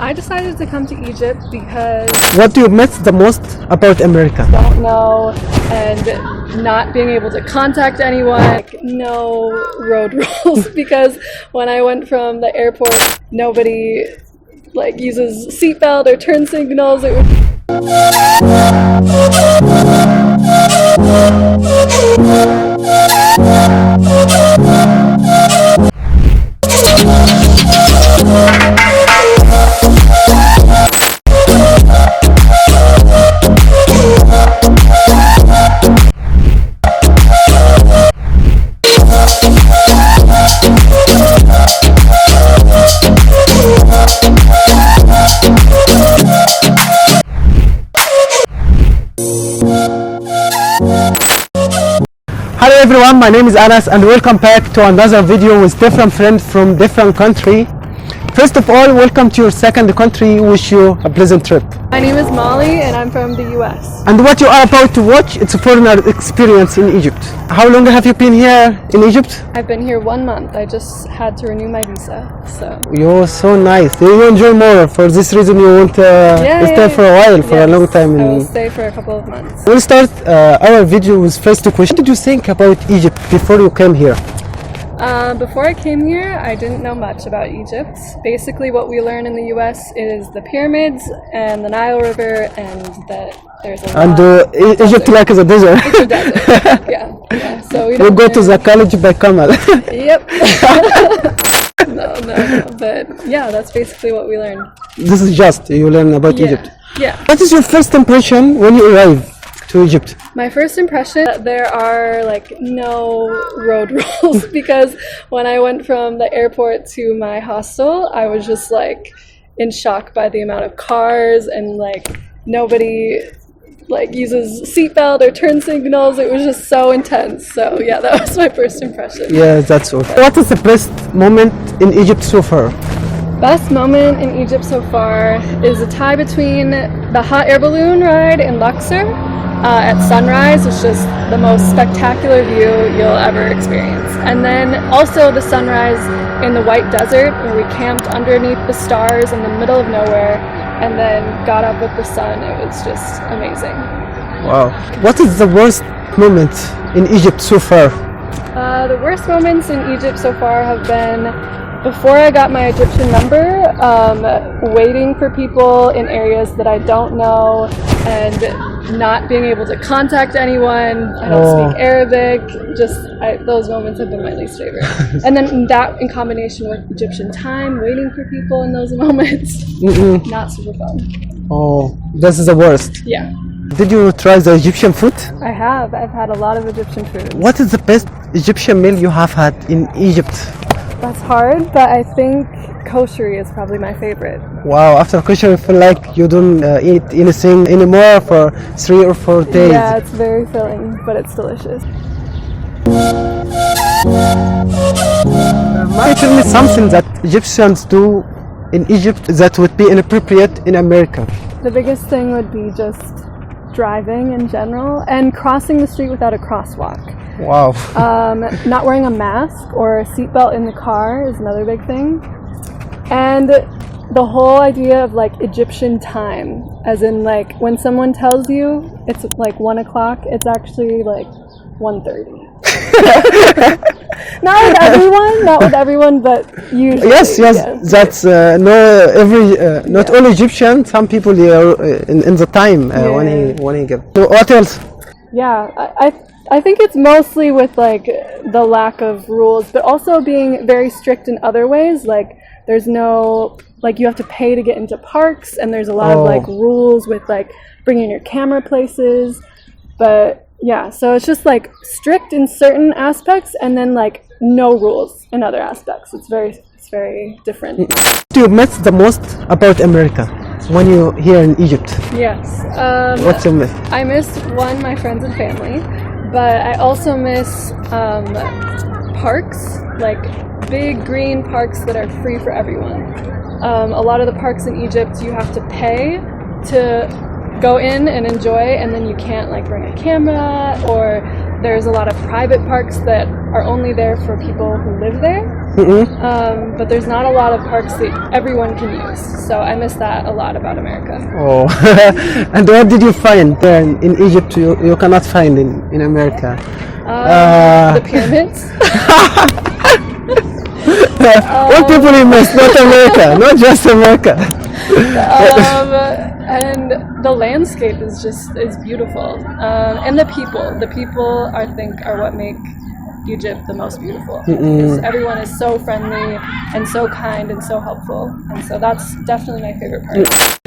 I decided to come to Egypt because What do you miss the most about America? I don't know, and not being able to contact anyone, like, no road rules. Because when I went from the airport, nobody like uses seatbelt or turn signals. It Hello everyone, my name is Anas and welcome back to another video with different friends from different country. First of all, welcome to your second country. Wish you a pleasant trip. My name is Molly and I'm from the US. And what you are about to watch, it's a foreigner experience in Egypt. How long have you been here in Egypt? I've been here 1 month. I just had to renew my visa, so. You're so nice. You enjoy more. For this reason you want to stay for a while, for a long time. I will stay for a couple of months. We'll start our video with first question. What did you think about Egypt before you came here? Before I came here, I didn't know much about Egypt. Basically, what we learn in the US is the pyramids and the Nile River, and that there's a lot. And Egypt like is a desert. It's a desert. Yeah. So we go to the college by camel. Yep. No. But yeah, that's basically what we learn. This is just you learn about Egypt. Yeah. What is your first impression when you arrive to Egypt? My first impression, there are like no road rules, because when I went from the airport to my hostel, I was just like in shock by the amount of cars, and like nobody like uses seatbelt or turn signals. It was just so intense. So yeah, that was my first impression. Yeah, that's all. What is the best moment in Egypt so far? Best moment in Egypt so far is a tie between the hot air balloon ride in Luxor at sunrise. It's just the most spectacular view you'll ever experience. And then also the sunrise in the white desert, where we camped underneath the stars in the middle of nowhere and then got up with the sun. It was just amazing. Wow. What is the worst moment in Egypt so far? The worst moments in Egypt so far have been before I got my Egyptian number, waiting for people in areas that I don't know and not being able to contact anyone. I don't speak Arabic. Those moments have been my least favorite. And then that in combination with Egyptian time, waiting for people in those moments, not super fun. Oh, this is the worst. Yeah. Did you try the Egyptian food? I have. I've had a lot of Egyptian food. What is the best Egyptian meal you have had in Egypt? That's hard, but I think kosher is probably my favorite. Wow, after kosher you feel like you don't eat anything anymore for 3 or 4 days. Yeah, it's very filling, but it's delicious. Might tell me something that Egyptians do in Egypt that would be inappropriate in America? The biggest thing would be just driving in general and crossing the street without a crosswalk. Wow. Not wearing a mask or a seatbelt in the car is another big thing. And the whole idea of like Egyptian time, as in like when someone tells you it's like 1 o'clock, it's actually like 1:30. Not with everyone, but usually. Yes. That's not only Egyptian. Some people are in the time when he give. So what else? Yeah, I think it's mostly with like the lack of rules, but also being very strict in other ways. Like there's no, like you have to pay to get into parks, and there's a lot of like rules with like bringing your camera places. But yeah, so it's just like strict in certain aspects and then like no rules in other aspects. It's very different. What do you miss the most about America when you're here in Egypt? Yes. What's you miss? I miss my friends and family. But I also miss parks, like big green parks that are free for everyone. A lot of the parks in Egypt, you have to pay to go in and enjoy, and then you can't like bring a camera, or there's a lot of private parks that are only there for people who live there. But there's not a lot of parks that everyone can use. So I miss that a lot about America. Oh, and what did you find there in Egypt you cannot find in America? The pyramids. What people you miss, not America, not just America. And the landscape is beautiful. And the people I think are what make Egypt the most beautiful. Because everyone is so friendly and so kind and so helpful. And so that's definitely my favorite part.